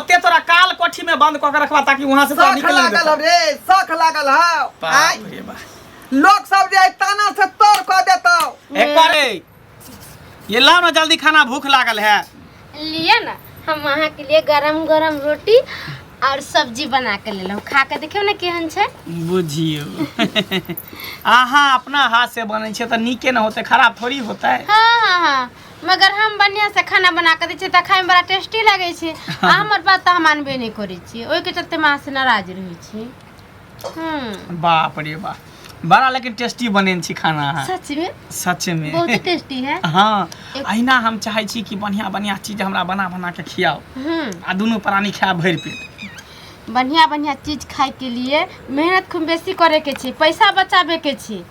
ओते तोरा काल कोठी में बंद क के रखवा ताकि वहां से तो निकल लागल रे शौक लागल है बाप रे बा लोग सब जे ताना से तोड़ क देतो एक बार ये लाओ ना जल्दी खाना भूख लागल है लिए ना हम वहाँ के लिए गरम गरम रोटी और सब्जी बना के ले लो खा के देखियो ना केहन छै बुझियो आहा अपना हाथ से बने छे त नीके न होते खराब थोड़ी होता है हाँ मगर हम बढ़िया से खाना बना के दै छियै त खाए में बड़ा टेस्टी लागे छै हमर बात त हम मानबे नहीं करै छी ओइ के चलते मां से नाराज रहै छी बाप रे बाप बड़ा लेकिन टेस्टी बने छी खाना है सच में बहुत टेस्टी है हाँ अहिना हम चाहे छी कि बढ़िया बढ़िया चीज हमरा बना बना के खियाओ आ दोनों प्राणी खाए भर पेट बढ़िया बढ़िया चीज खाए के लिए मेहनत खूब बेसी करे के छै पैसा बचाबे के छै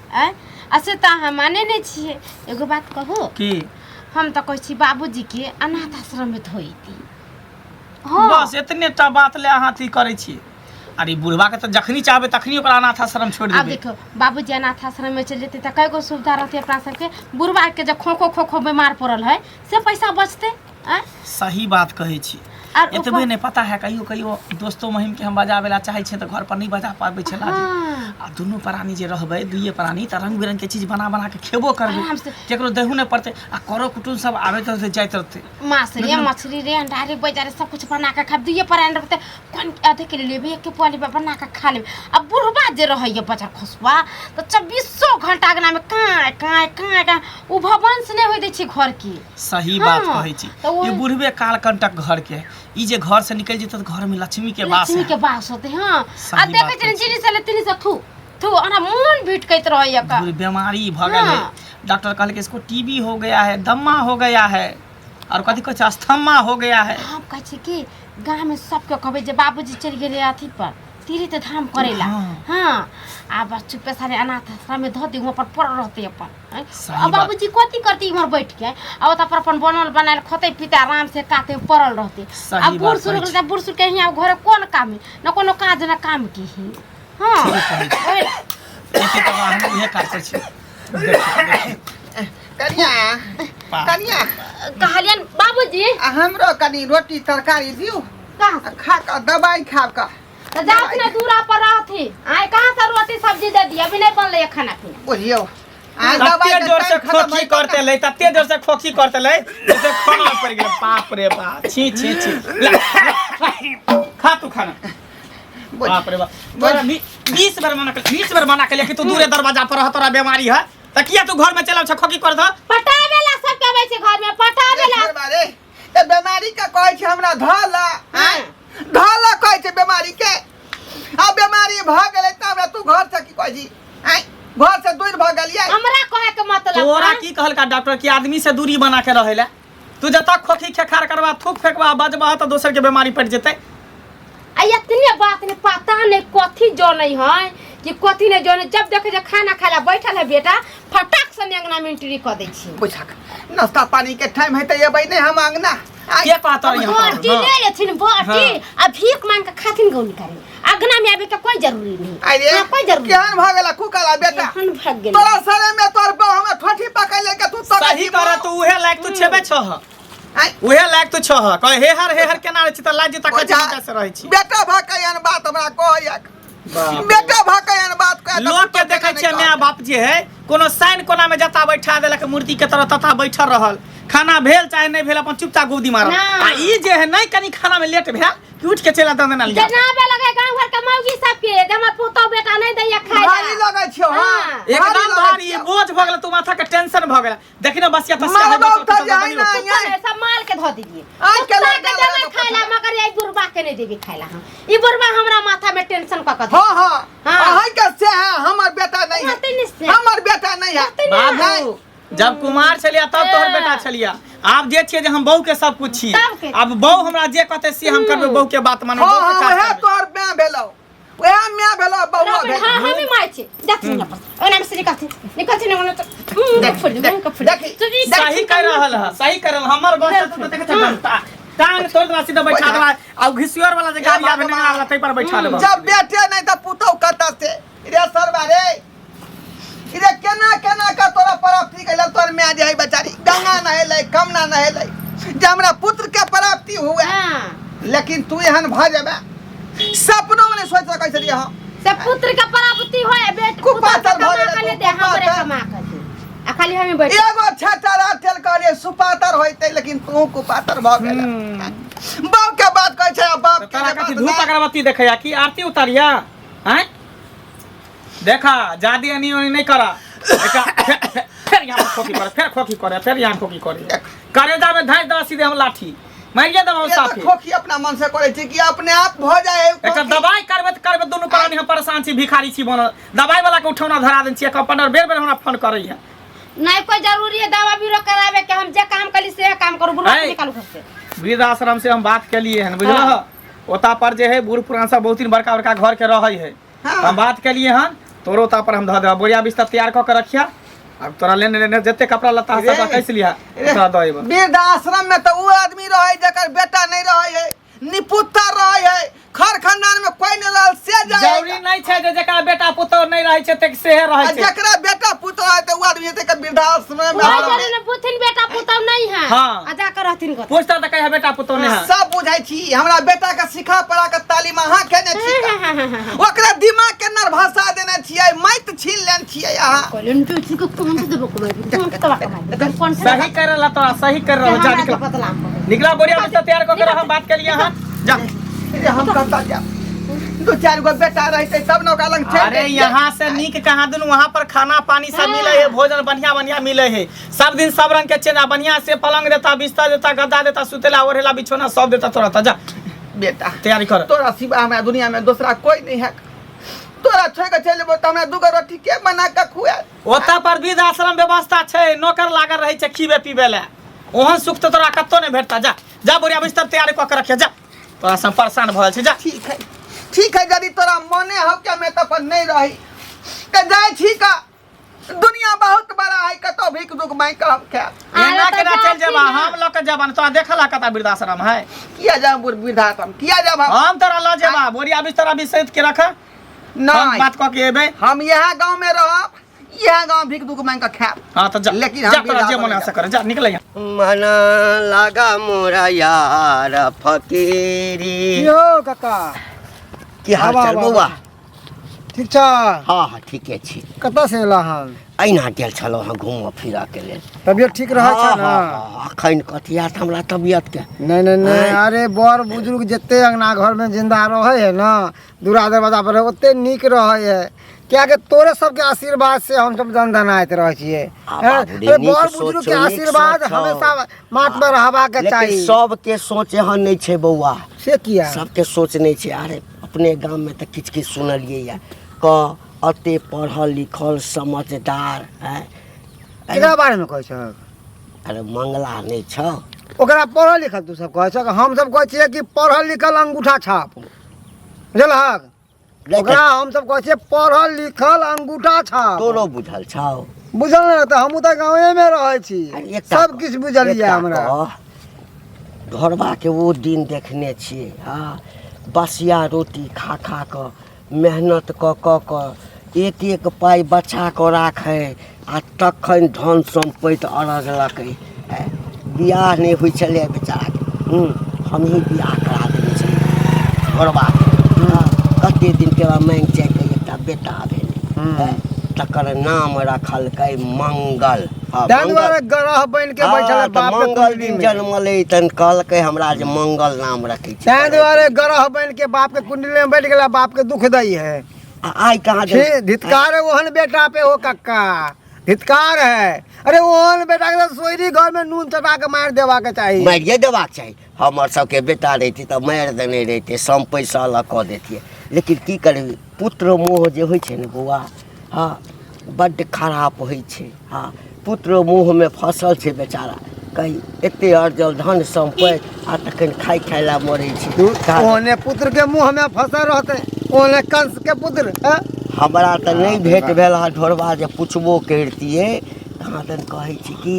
ऐसे त हम माने नहीं छिए एगो बात कहू की हम त कहै छी बाबूजी के अनाथ आश्रम में धोइती बस इतने टा बात ले अहाँ अथी करे छी अरे बुढ़वा के तो जखनी चाहबे तखनी ओकरा अनाथ आश्रम छोड़ देबे। अब देखो बाबूजी अनाथ आश्रम में चल जेते त कईगो सुविधा रहते अपना सबके बुढ़वा के जब खो बीमार पड़ल है से पैसा बचते सही बात कहे छी एतबे नहीं पता है कहियो दोस्तों महिम के हम बजावे चाहे छे तो घर पर नहीं बजा पाबे छला आ दोनों प्राणी जे रहबे दुइये प्राणी त रंग बिरंग के चीज बना बना के खेबो करबे केकरो देहु नहीं पड़ते आ करो कुटुम सब आवे तो जाइत रहते माछ रे मछली रे अंडा रे बाजार सब कुछ बना के खा दुइये प्राणी रहते कोन आधे के लेबे एक के पाली बना के खा लेबे अब बुढ़वा जे रहइए बजार खसवा तो 24 घंटा अगना में काय उ भवन से नहीं होई दे छी घर की सही बात कहे छी ये बुढ़वे काल कंटक घर के ई जे घर से निकल जेते तो घर में लक्ष्मी के वास होते हां आ देखे जन जिनी से लेतनी से थू अना मन भटकैत रहइया का बीमारी भ गेल है डॉक्टर कहले कि इसको टीबी हो गया है दम्मा हो गया है और कथि कुछ अस्थमा हो गया है हम कहै छी कि गांव में सबके कहबे जे बाबूजी चल गेले अथी पर तीर्थ धाम करेला हां अब चुपे सारे अनाथ आश्रम में धो दी वहां पर पड़ रहते अपन अब बाबूजी कथि करती वहां बैठ के अब त पर अपन बनल बनाल खते पीते आराम से काते पड़ल रहते अब बूढ़ सुर के यहाँ घर कौन काम है न कोनो काज न काम की ही हां एके तो हम ये काज कर छी कनिया कहलियन बाबूजी हमरो कनी रोटी तरकारी दियो खा का दवाई खा का त जात ना दूरा पर रहथी आय कहां से रोटी सब्जी दे दी अभी नहीं बनले खाना पीना बुझियो तत्ते जोर से खोखी करते ले तत्ते जोर से खोखी करते ले जैसे खाना पड़ गेल बाप रे बाप छी खा तू खाना बाप रे बाप तोरा 20 बार मना के ले कि तू दूरे दरवाजा पर रह तोरा बीमारी है त किया तू घर में चलाव छ खोखी कर द पटावेला सब के आबै छै घर में पटावेला ए बीमारी का कहै छै हमरा धला धला कहै छै बीमारी के आ बीमारी भ गेलै त हमरा तू घर से की कहै छी घर से दूर भ गेलियै हमरा कहे के मतलब तोरा की कहलका डॉक्टर की आदमी से दूरी बना के रहेला तू जब तक खोखी खेखार करवा थूक फेंकवा बजबा त दोसर के बीमारी पड़ जेतै आ इतने बात ने पता नहीं कथि जानै है कि कथि नहीं जानै जब देखे जे खाना खाला बैठल है बेटा फटाक से अंगना में एंट्री क दै छी बुझा नाश्ता पानी के टाइम है त एबै नहीं हम अंगना के पातर यहां बाटी ले लेथिन बाटी आ भीख मांग के खाथिन गौनी करे अंगना में आबे के कोई जरूरी नहीं अरे कोई जरूरी केहन भ गेला कुकाला बेटा केहन भाग गेल तोरा सरे में तोर बौ हम ठठी पकड़ ले के तू सही करे तू उहे लायक तू छेबे छह उहे लायक तू छह कहे हेहर केना रह छी त लाज तक कैसे रह छी बेटा भाकयन बात हमरा कहयक बेटा भाकयन बात कह लोग के देखे छै माय बाप जे है कोनो साइन कोना में जता बैठा देलक मूर्ति के तरह तथा बैठल रहल खाना भेल चाहे नहीं भेल अपन चुपचाप गोदी मारल आ ई जे है नहीं कनी खाना में लेट भेल कि उठ के चला दंदना लिया जनाबे लगे गांव घर के मौगी सब के हमर पुतो बेटा नहीं दैया खाए भारी लगे छियो हां एकदम भारी बोझ भ गेल तू माथा के टेंशन भ गेल देखि न बसिया तसिया है सब माल के धो दीजिए आज के लगे खाइला मगर ई बुरबा के नहीं देबी खाइला हम ई बुरबा हमरा माथा में टेंशन क क हां हां के से है हमर बेटा नहीं है हमर बेटा नहीं है बाबू जब कुमार छलिया तब तोहर बेटा छलिया आप जे छिए जे हम बहू के सब कुछ छी अब बहू हमरा जे कहते से हम करबे बहू के बात मानब बहू के काज करबे तोर मैं भेलो ओए मैं भेलो बहू भेलो हां हम ही माय छी देख न पर ओना में से निकल न देख सही कर रहल है सही कर रहल हमर बस तो देखे छ बनता टांग तोड़ दवा सीधा बैठा दवा आ घिसियोर वाला जे गाड़ी आवे ना वाला तई पर बैठा देबो जब बेटे नहीं त पुतौ कता से रे सरबा रे इरे केना का तोरा प्राप्ति कैला तोर में जे है बेचारी गंगा नहेलै कमना नहेलै जे हमरा पुत्र के प्राप्ति हुए लेकिन तू एहन भ जाबे सपनों में नहीं सोच सकै छलिए हम से पुत्र के प्राप्ति होए बेट कुपातर कमा भले के ले दे हमरे कमा के दे आ खाली हमें बैठ एगो छटारा तेल करे सुपातर होइते लेकिन तू कुपातर भ गेल बाप के बात कहै छै बाप के तोरा बात कथी धूप अगरबत्ती देखैया कि आरती उतारिया हैं देखा जादी अनी नहीं करा फिर यहाँ खोखी करे फिर यहाँ खोखी करे करेजा में धैर्य दो सीधे हम लाठी मारिए दबाओ साफे खोखी अपना मन से करे छी कि अपने आप भ जाए एक दवाई करबे दोनों प्राणी हम परेशान छी भिखारी छी बनल दवाई वाला के उठौना धरा देन छी कंपाउंडर बेर हमरा फोन करैया नहीं कोई जरूरी है दवा बीरो करावे के हम जे काम कली से काम करू बुढ़ा निकालू घर से वृद्ध आश्रम से हम बात के लिए हन बुझलह ओता पर जे है बूढ़ पुरान सब बहुत बड़का बड़का घर के रहै है हम बात के लिए हन तोरो ओता पर हम ध दे बोरिया बिस्तर तैयार क के रखिया अब तोरा लेने जते कपड़ा लत्ता सब कैसे लिया तोरा दइबो वृद्ध आश्रम में तो वो आदमी रहे जकर बेटा नहीं रहे है निपुत्र रहे है घर खानदान में कोई नहीं रहल से जाए जरूरी नहीं छै जे जकरा बेटा पुतौ नहीं रहै छै त से रहै छै जकरा बेटा पुत्र है तो वो आदमी ते के वृद्ध आश्रम में कोई जरूरी नहीं पुथिन बेटा पुतौ नहीं है हाँ। आ जाकर रहथिन घर पूछता त कहे बेटा पुतौ नहीं है सब बुझाई छी हमरा बेटा के सिखा पढ़ा के तालीम अहाँ केने छी ओकरा दिमाग के नर भाषा देने छियै मैत छीन लेन छियै अहाँ कोलन तो छी को कौन से देबो को सही करला तोरा सही कर रहा जा निकला निकला बोरिया बिस्तर तैयार क के हम बात के लिए हां जा हम कहता जा दो चार गो बेटा रहते तब न ओकरा लंग अरे यहाँ से नीक कहाँ दुनू वहाँ पर खाना पानी सब मिले है भोजन बढ़िया मिले है सब दिन सब रंग के चेना बढ़िया से पलंग देता बिस्तर देता गद्दा देता सुतेला ओढ़ेला बिछौना सब देता तोरा जा बेटा तैयारी कर तोरा सिवा हमरा दुनिया में दूसरा कोई नहीं है तोरा छोड़ के चल जेबो त हमरा दूगो रोटी के बना के खुआ ओता पर वृद्ध आश्रम व्यवस्था छै नौकर लागल रहे छै खीबे पीबे ले ओहन सुख तो तोरा कत्तो नहीं भेटता जा बोरिया बिस्तर तैयारी क के रखिया जा तोरा सब परेशान भ छै जा ठीक है यदि तोरा मने हो के मैं तब नहीं रही के जाय छी का दुनिया बहुत बड़ा है कतो भीख दुख मैं काम के एना केना चल जेबा हम लोग के जबान तोरा देखला कता वृद्ध आश्रम है किया जा वृद्ध आश्रम किया जा हम तोरा ल जेबा बोरिया बिस्तर अभी सहित के रख नहीं बात क के एबे हम यहाँ गांव में रहब यहाँ गांव भीख दुख मैं का खाब हां त जा लेकिन जा तोरा जे मन से कर जा निकल जा मन लागा मोरा यार फकीरी यो काका की हाल चाल बौआ ठीक छ हाँ हाँ ठीके छी कतऽ से एला हन अहिना गेल छलहुँ हँ घूमऽ फिरऽ के लेल तबियत ठीक रहै छ हाँ, न हाँ, हाँ, अखन कथी हैत हमरा तबियत के नहीं नहीं नहीं अरे बड़ बुजुर्ग जते अंगना घर में जिंदा रहे है ना दूरा दरवाजा पर ओते नीक रहे है क्या के तोरे सबके आशीर्वाद से हम सब जन धनाइत रहे छिए अरे बड़ बुजुर्ग के आशीर्वाद हमेशा माथ पर रहबा के चाहिए सबके सोच एहन नहीं छै बौआ से किया सबके सोच नहीं छै अरे अपने गाम में तो किछ किछ सुनलिए या क अते पढ़ल लिखल समझदार है एकरा बारे में कहै छ अरे मंगला नहीं छौ ओकरा पढ़ल लिखल तू सब कहै छ हम सब कहै छिए कि पढ़ल लिखल अंगूठा छाप बुझलहक ओकरा हम सब कहै छिए पढ़ल लिखल अंगूठा छाप तोरो बुझल छौ बुझल नहीं तो हम तो गाँवे में रहे छी सब किछ बुझलिए हमरा घरबा के वो दिन देखने छिए हाँ बसिया रोटी खा खा क मेहनत क एक एक पाई बचा क राखे आ तखन धन सम्पत्ति अरगलकै बियाह नहीं हुई छलै बेचारा के हम ही बियाह करा देने छी घरबा कते दिन के बाद मांग चाह के एकटा बेटा भेलै तकर नाम रखलकै मंगल दुआरे ग्रह बन के बैठल बाप के मंगल दिन जन्मलै तन कहलकै हमरा जे मंगल नाम रखै छै ताहि दुआरे ग्रह बन के बाप के कुंडली में बैठ गेला बाप के दुख दई है आई कहाँ धित्कार है ओहन बेटा पे हो कक्का धित्कार है अरे ओहन बेटा के सोयरी घर में नून चटा के मार देवा के चाहिए मारिए देबाक चाही हमर सबके बेटा रहिती तऽ मारि देने रहिते सम पैसा अलग कऽ देतियै लेकिन की करबै पुत्र मोह जे होइ छै ने बौआ हाँ बड्ड खराब होइ छै हाँ पुत्र मोह में फसल छै बेचारा कहीं एते अर्जल धन सम्पत्ति आ तखन खाय ला मरै छै ओहने पुत्र के मुंह में फसल रहते ओहने कंस के पुत्र हमरा तऽ नहीं भेट भेल है ढोरबा जे पुछबो करितियै कहाँ दन कहै छी कि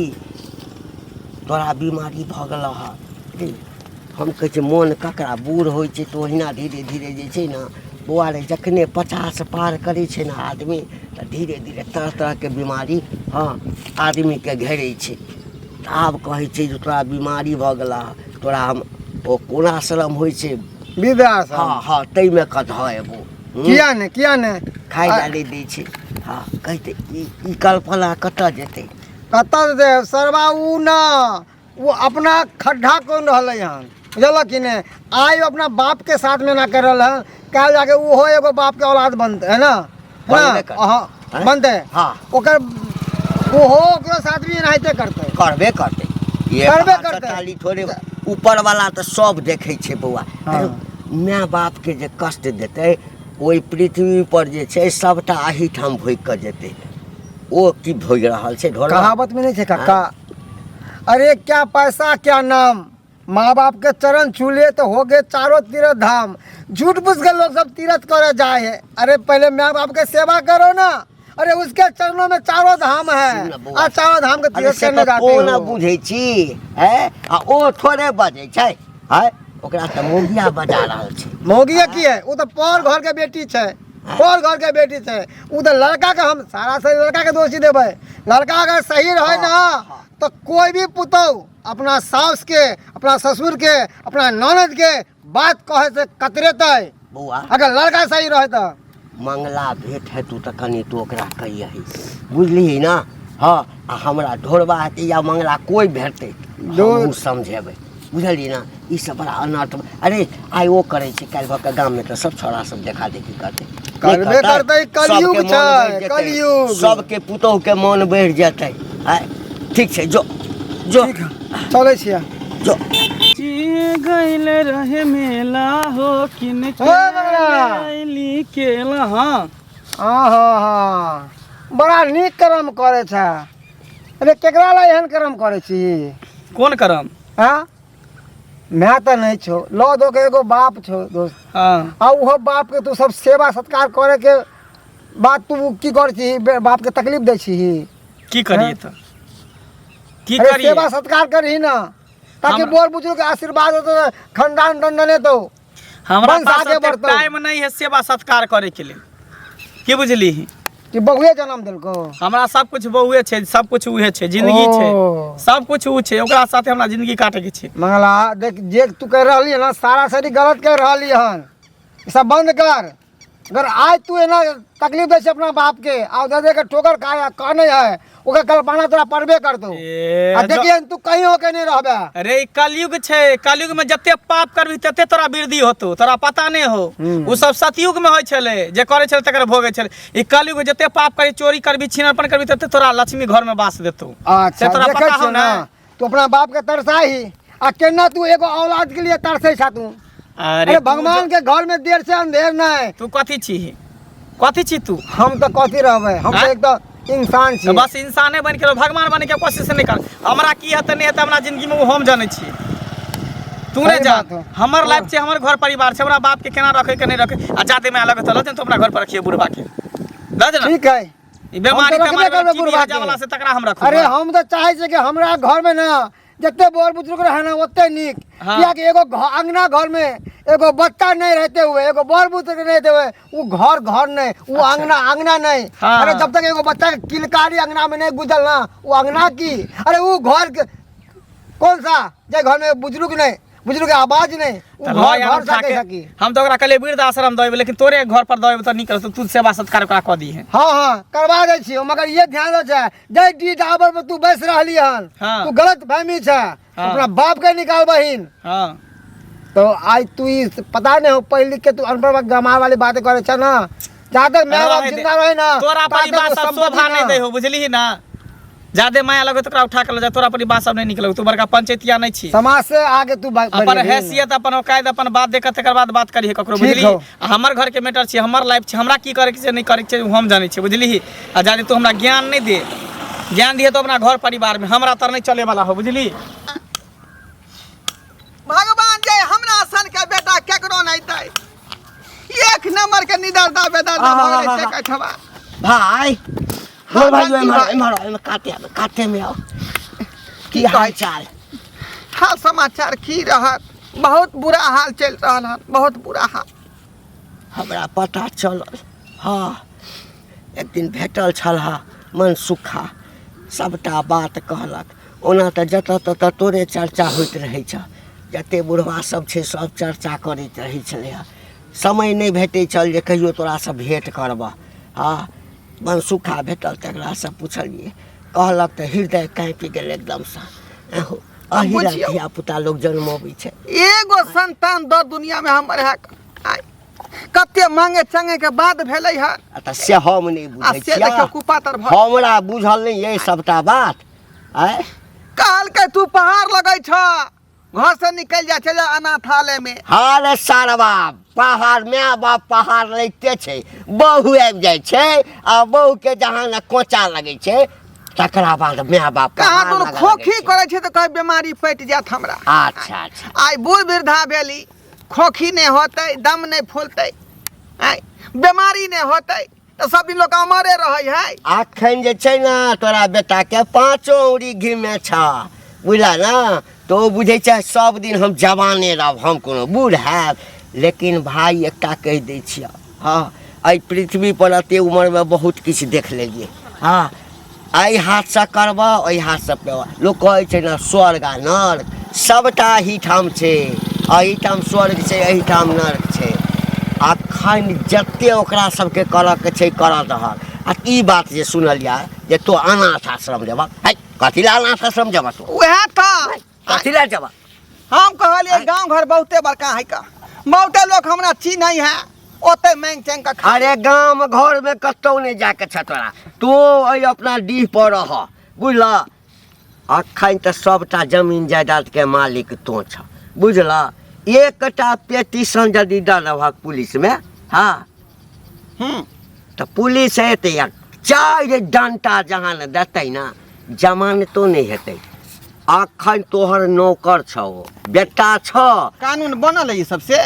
तोरा बीमारी भऽ गेल है हम कहै छी मोन ककरा बूढ़ होइ छै तऽ ओहिना धीरे धीरे जे छै ने बौआ रे जखने 50 पार करै छै ने आदमी तऽ धीरे धीरे तरह तरह के बीमारी हाँ आदमी के घेरै छै आब कहै छै जे तोरा बीमारी भऽ गेल तोरा हम ओ कोन आश्रम होइ छै वृद्धाश्रम हाँ हाँ ताहिमे कतऽ एबो किया ने खाइ डाली दै छै हाँ कहते ई कल्पना कतऽ जेतै कतऽ दे सरवा उ ना वो अपना खड्डा कौन रहलै हन बुझल कि ने आइ अपना बाप के साथ में ना कर रहा है कल जाके वो हो एगो बाप के औलाद बनते है ना बनबे करतै। हाँ बनते हाँ ओकर वो हो ओकरो साथ भी एनाहिते करते करबे करतै ये करबे बाहर से करतै। खाली थोड़े ऊपर वाला तऽ सब देखै छै बौआ हाँ। अरे माय बाप के जे कष्ट देतै ओहि पृथ्वी पर जे छै सबटा अही ठाम भोगि कऽ जेतै ओ की भोगि रहल छै ढोलबा कहावत में नहीं थे काका अरे क्या पैसा क्या नाम माँ बाप के चरण छू लिए तो हो गए चारों तीर्थ धाम झूठ पूछ के लोग सब तीर्थ करे जाए है अरे पहले माँ बाप के सेवा करो ना अरे उसके चरणों में चारों धाम है सुन ना बौआ। आ चारों धाम के अरे तीर्थ से करने तऽ जाते ओ न हो बुझै छी है आ ओ थोड़े बजै छै है ओकरा तऽ मोगिया बजा रहल छै मौगिया की है वो तो पर घर के बेटी है पर घर के बेटी है वो तो लड़का के हम सारा सही लड़का के दोषी देवे लड़का अगर सही रहे ना तो कोई भी पुतौ अपना सास के अपना ससुर के अपना ननद के बात कहे से कतरेतै बौआ अगर लड़का सही रहे तो मंगला भेंट हेतु तऽ कनि तू ओकरा कहियही बुझलिही ना हाँ आ हमरा ढोरबा हेतै या मंगला कोइ भेटतै हमहूँ समझेबै बुझलियै ना ई सब बड़ा अनर्थ अरे आइ ओ करै छै काल्हि भऽ कऽ गाममे तऽ सब छौड़ा सब देखा देखी करतै करबे करतै, कलयुग सबके मोन छै, बढ़ि जेतै, कलयुग। सबके पुतौहके मोन बढ़ि जेतै आइ ठीक छै जो जो ठीक है चले छिया जो गइल रहे मेला हो किन मंगला। केला हाँ हाँ बड़ा नीक कर्म करे छ अरे केकरा ला एहन कर्म करे छी कोन करम हाँ मैं तो नहीं छो लो दो के एगो बाप छो दोस्त हाँ आ उहो बाप के तू सब सेवा सत्कार करे के बात तू की कर छी बाप के तकलीफ दे छी की करिए तऽ की अरे करिए सेवा सत्कार करही ना ताकि हम- बोर बुजुर्ग के आशीर्वाद हो तो खंडान दंडने तो हमरा वंश पास आगे ओतेक बढ़तौ। टाइम नहीं है सेवा सत्कार करे के लिए की बुझली कि बहुए जन्म दिलको हमरा सब कुछ बहुए छै सब कुछ उहे छै जिंदगी ओ। छै सब कुछ उ छै ओकरा साथे हमरा जिंदगी काटे के छै मंगला देख जे तू कह रही है ना सारा सरी गलत कह रही हन ई सब बंद कर अगर आज तू है ना तकलीफ दे छै अपना बाप के आ दे के ठोकर खाया कहने है ओकर कल्पना तोरा पड़बे कर दो ए, आ देखिए तू कहीं होके नहीं रहबे अरे ई कलयुग छै कलयुग में जते पाप करबी तते तोरा वृद्धि होतो तोरा पता नहीं हो उ सब सतयुग में होय छले जे करे छले तकर भोगे छले ई कलयुग में जते पाप करी चोरी करबी छीनरपन करबी तते तोरा लक्ष्मी घर में वास देतो अच्छा से तोरा देखे पता हो छियै ना ना तू अपना बाप के तरसा ही आ केना तू एगो औलाद के लिए तरसे छा तू अरे तू भगवान के घर में देर से अंधेर नहीं तू कथी छी कथी छी तू हम तो कथी रहबे हम तो हाँ? एकदम इंसान छी तो बस इंसाने बन के रहो, भगवान बन के कोशिश नहीं कर हमरा की हेतै नहीं हेतै हमरा जिंदगी में वो हम जाने छी तू सही नहीं जा बात है। हमर लाइफ छै हमर घर परिवार छै हमरा बाप के केना रखे के नहीं रखे आ जाते में अलग तो तो अपना घर पर रखिए बुढ़वा के दे देना ठीक है ई बीमारी हम तो रखबे करबै तमारी बुढ़वा की के। वाला से तकरा हम रखू अरे हम तो चाहे छी कि हमरा घर में ना जितने बोर बुजुर्ग रहे ना ओते नीक हाँ। किया कि एगो अंगना घर में एगो बच्चा नहीं रहते हुए एगो बोर बुजुर्ग नहीं रहते हुए वो घर नहीं वो अंगना अंगना नहीं हाँ। अरे जब तक एगो बच्चा के किलकारी अंगना में नहीं गुजर ना वो अंगना की अरे वो घर के कौन सा जे घर में बुजुर्ग नहीं बुजुर्ग के आवाज नहीं वो घर घर सके सकी हम तो ओकरा कहले वृद्ध आश्रम देबै लेकिन तोरे घर पर देबै तो नहीं कर तू सेवा सत्कार ओकरा कह दी है हाँ हाँ करवा दे छी मगर ये ध्यान रख जय डी डाबर में तू बैस रही हन हाँ। तू गलत फहमी छे हाँ। अपना बाप के निकाल बहिन हां तो आज तू ई पता नहीं हो पढ़ लिख के तू अनपढ़ गमार वाली बातें करे छे ना जहाँ तक मैं बाप जिंदा रहे ना तोरा तात परिवार तक सब संपत्ति शोभा नहीं ना। दे हो बुझली ना ज्यादा माया लगे तो ओकरा उठा के ले जा तोरा परिवार सब नहीं निकलो तू बड़का पंचायतिया नहीं छी समाज से आगे तू अपन हैसियत अपन औकात अपन बात देख तकर बाद बात करी ककरो ठीक बुझली हो। आ हमर घर के मैटर छी हमर लाइफ छी हमरा की करे के छै नहीं करे के छै हम जाने छी बुझली आ जाने तू हमरा ज्ञान नहीं दे ज्ञान दिए तो अपना घर परिवार में हमरा तर नहीं चले वाला हो बुझली भगवान जय हमरा सन के बेटा केकरो नहीं दै एक नंबर के निडरता बेदरता भगले से कठवा भाई बोल भाई इमर काटे में आओ की हाल चाल हाल समाचार की रहत बहुत बुरा हाल चल रहा है बहुत बुरा हाल हमरा पता चलल हाँ एक दिन भेटल छलहा मन सुखा सबटा बात कहलक ओना तऽ जतऽ ततऽ तोरे चर्चा होइत रहै छ जते बुढ़वा सब छै सब चर्चा करैत रहै छलै हँ। समय नहि भेटै छल जे कहियो तोरासँ भेँट करबह। हाँ मनसुखा भेटल तकरासँ पुछलिए, कहलक तऽ हृदय काँपि गेल एकदमसँ। अहिरा धिया पुता लोग जन्मबै छै। एगो संतान दो दुनिया में हमर है कते मांगे चंगे के बाद भेलै है। तऽ से हम नहि बुझै से देखियो कुपातर भऽ हमरा बुझल नहि ये सबटा बात। आय कहल के तू पहाड़ लगै छ, घर से निकल जा चले अनाथालय में। हाल सारबा पहाड़ माय बाप पहाड़ लगिते छै, बहू आबि जाइ छै आ बहू के जहाँ न कोचा लगै छै तकरा बाद माय बाप कहाँ तो खोखी करे छै तो कहीं बीमारी पटि जात हमरा। अच्छा अच्छा आई बूढ़ वृद्धा भेली, खोखी नहीं होते, दम नहीं फूलते, आई बीमारी नहीं होते तो सब दिन लोग अमरे रहे है। अखन जे छै ना तोरा बेटा के 5 उंगली घी में छ, बुझला ना। तो बुझे छै सब दिन हम जवाने रहब, हम कोनो बूढ़ हैब। लेकिन भाई एकटा कहि दै छियै, हाँ एहि पृथ्वी पर एते उम्र में बहुत किछु देख लेलिए। हाँ एहि हाथ से करबह ओहि हाथ से पेबह। लोग कहै छै ना स्वर्ग आ नर्क सबटा एहिठाम छै, एहिठाम स्वर्ग छै एहिठाम नर्क छै। अखन जते ओकरा सबके करऽ के छै करऽ दहक। आ ई बात जे सुनलिया जे तो अनाथ आश्रम जेबह, है कथी ला अनाथ आश्रम जेबह तू? वह था कथी ला जेबह? हम कहलिए गांव घर बहुते बड़का है का, बहुते लोग हमरा ची नहीं है ओते मैंग चैंग का खा। अरे गांव घर में कतौ नहीं जाके छ तोरा, तू अइ अपना डीह पर रह, बुझला। अखन तऽ सबटा जमीन जायदाद के मालिक तो छ, बुझला। एकटा पेटिशन यदि डालबहक पुलिस में, हाँ तो पुलिस एतै 4 डंटा जहाँ न देतै ना जमानतो नहीं हेतै। अखन तोहर नौकर छौ, बेटा छौ, कानून बनल है ये सबसे।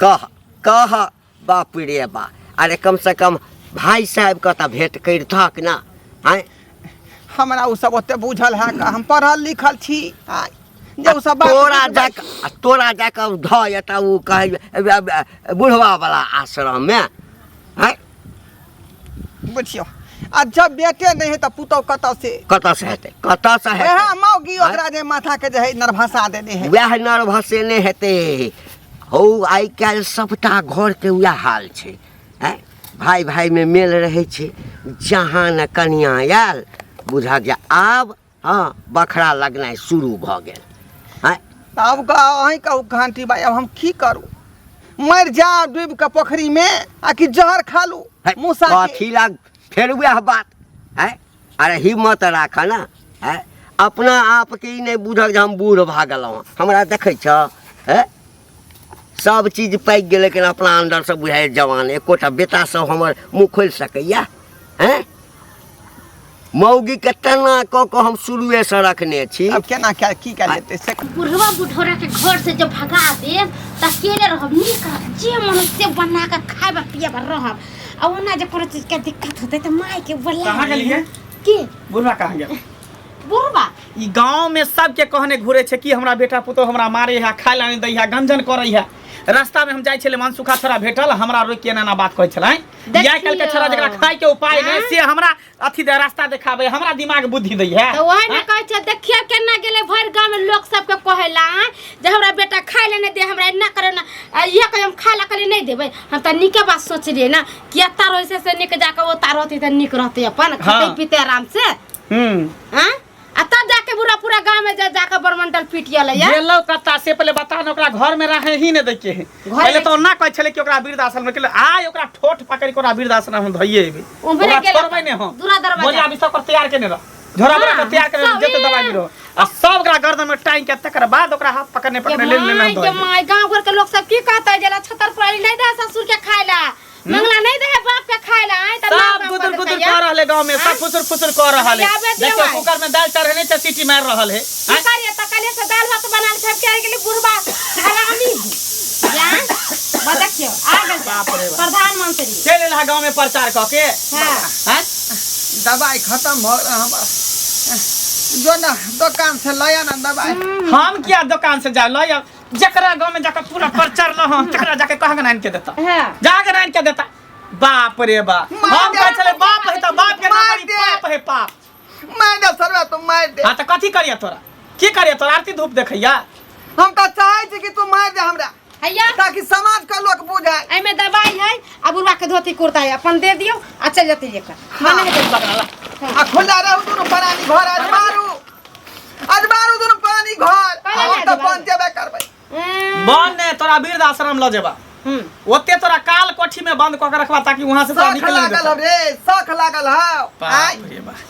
कह कह बाप रे बा। अरे कम से कम भाई साहब का तो भेंट करथक ना। आय हमरा उ सब ओते बुझल है का, हम पढ़ल लिखल छी। आय जे उ सब बात तोरा जाकर ध एता उ कहे बुढ़वा वाला आश्रम में। आय बुझियो आ जब बेटे नहीं है तो पुतौ कत से हेतै, कत से हेतै? वह मौगी ओकरा जे माथा के जे है नरभसा देने है, वह नरभसे नहीं हेतै। हो आइ काल्हि सबटा घर के वह हाल छै। भाई भाई में मेल रहे छे, जहाँ न कनिया आयल बुझा गया आब हाँ बखरा लगनाइ शुरू भ गेल। अब अहीं कहू घंटी भाई अब हम की करूँ? मर जा डूब के पोखरी में आ कि जहर खा लू मूसा के? कथी लाग फेर वह बात है? अरे हिम्मत राख ना है, अपना आप के ई नहीं बुझल जे हम बूढ़ भा गेलहुँ। हमरा देखै छ है सब चीज पाकि गेल, लेकिन अपना अंदर से बुझाइ जवान। एकोटा बेटा सब हमर मुँह खोलि सकैया हैं? मौगी के तना क के हम शुरुए से रखने छी। अब केना क्या की कर लेते से बुढ़वा बुढ़ौरा के घर से जब भगा दे त अकेले रहब, नीक रहब, जे मन से बना के खाए पिए रहब। अब ओना जे कोनो चीज के दिक्कत होते त माई के बोला। कहाँ गेलिए? के बुढ़वा कहाँ गेल? बुढ़वा ई गांव में सबके कहने घुरे छे कि हमरा बेटा पुतो हमरा मारे है, खाय ला नहीं दै है, गंजन करे है। रास्ता में हम जाय छले मनसुखा छोरा भेटल, हमरा रोक के ना बात कहै छलै। या कल के छोरा जकरा खाय के उपाय नहीं से हमरा अथी दे रास्ता देखाबे, हमरा दिमाग बुद्धि दै है। तो वही न कहै छै देखियो केना गेले भर गांव में लोग सबके कहेला जे हमरा बेटा खाय ले नहीं दे, हमरा इना करे ना ये कह हम खाय ला कले नहीं देबे। हम त निके बात सोच लिए ना कि तारो से निक जाके वो तारो होती त निक रहते अपन खाते पीते आराम से। हां आ तब जाके बुरा पूरा गांव में जाके बरमंडल पीटियल है। गेलो कत्ता से पहले बता न ओकरा घर में रहे ही नहीं दै के है। पहले तो ना कहै छले कि ओकरा वृद्धाश्रम में के आय ओकरा ठोठ पकड़ के ओकरा वृद्धाश्रम में धइए एबे। उम्हरे गेल छोड़बै ने हम दूरा दरवाजा बोला अभी सब कर तैयार केने रह, झोरा बरा के तैयार करे जेते दवाई मिलो आ सब ओकरा गर्दन में टांग के तकर बाद ओकरा हाथ पकड़ने ले लेना दो। के माय गांव घर के लोग सब की कहता है जला छतर पर नहीं दे ससुर के खायला, मंगला नहीं दे बाप के खायला। आय त सब गुदुर गुदुर कर रहले गांव में, सब फुसुर फुसुर कर रहले। देखो कुकर में दाल चढ़ने से सीटी मार रहल है। करिए त कले से दाल भात बनाल सब के लिए बुढ़वा हरामी जान बदकियो आ गल प्रधानमंत्री चले ला गांव में प्रचार क के। हां दवाई खत्म हो हमर जो ना दुकान से लाया ना दवाई। हम क्या दुकान से जा लो जकरा गांव में जाकर पूरा प्रचार न हो तकरा जाके कहां के नाइन के देता जाके नाइन के देता। बाप रे बाप हम कह चले बाप है त बाप के ना बड़ी पाप है पाप। मार दे सरवा तुम मार दे। हां त कथी करिया तोरा की करिया तोरा आरती धूप देखैया हम का चाहे छी कि तू मार दे हमरा हैया ताकि समाज का लोग बुझे एमे दवाई है आ बुढ़वा के धोती कुर्ता है अपन दे दियो आ चल जते लेकर माने के बगला आ खुला रहू दोनों प्राणी घर आज मारू दोनों प्राणी घर हम तो बन जेबे करबै बन ने तोरा वृद्ध आश्रम ल जेबा ओते तोरा काल कोठी में बंद क के रखबा ताकि वहां से तोरा शौक निकल लागल नहीं रे शौक लागल हौ बाप रे बाप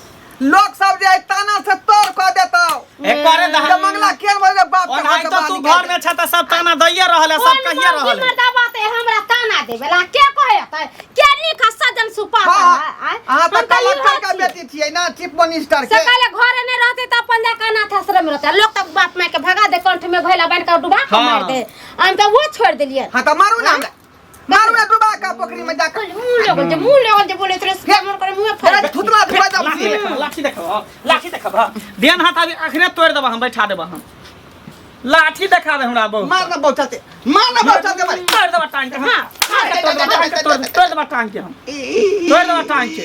लोग सब जे ताना से तोड़ क देतौ एक करे जे दहा मंगला केन बजे बाप और के आई हाथ तो तू घर में छता सब ताना दैये रहले सब कहिए रहले मर्दाबाते हमरा ताना देबेला के कहत के लिख सजन सुपा हां तो कलेक्टर का बेटी छियै ना चीफ मिनिस्टर के सकाले घरे ने रहते त अपन जा अनाथ आश्रम में रहते लोग तक बाप मां के भगा दे कंठ में घोला बांध के डुबा के मार दे हम तो वो छोड़ देलिए हां तो मारू ना मारू ना डुबा का पोखरी में जाकर मुंह लगल जे बोले तोरे से हमर करे मुंह तेरा फड़ थुतला धुबा जा लाठी देखबा देन हाथ अभी अखने तोड़ देबा हम बैठा देबा हम लाठी देखा दे हमरा बहु मारना बहुते मारी तोड़ देबा टांग के हां तोड़ देबा टांग के हम तोड़ देबा टांग के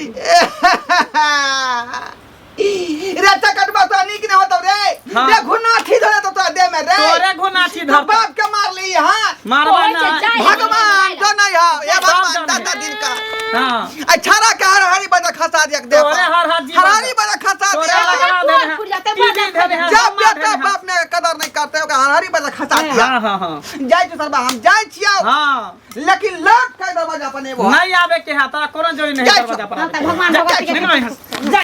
रे चकटबा तो निक ने होतौ रे रे घुनाठी धरे तो तोरा दे में रे तोरे घुनाठी धर बाप के मार ली हां मारबा ना भगवान जो नहीं हो ये भगवान दादा दिन का हां अछारा का हरी बजा खसा दिया दे तोरे हर जी हरी बजा खसा तोरे दिया लगा दे जब बेटा बाप ने कदर नहीं करते होगा हरी बजा खसा दिया हां हां जाय तो सरबा हम जाय छियो हां लेकिन लोग कह दरवाजा पर नहीं नहीं आवे के हाथ तोरा कोनो जोड़ी नहीं दरवाजा पर भगवान भगवती के जा